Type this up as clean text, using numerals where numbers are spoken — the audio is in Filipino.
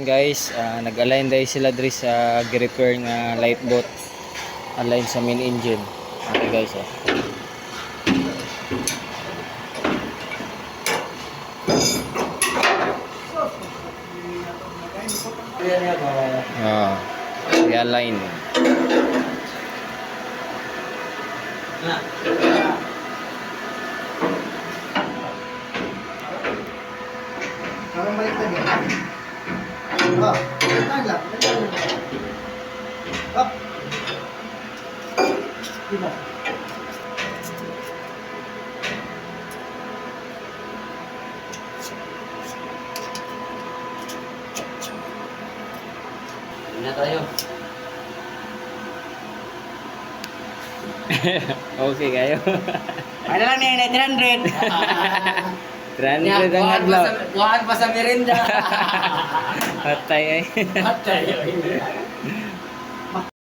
Guys, nag-align dahil sila diri sa gi-repair nga lifeboat align sa main engine. Okay guys, i-align. Parang baliktad yan. Oh, baliktad lang. Up. Diba? Na tayo. Okay kayo. Ano lang ni 900? 300 ang adlaw. Buwan pa sa merinda. Patay ay. Patay.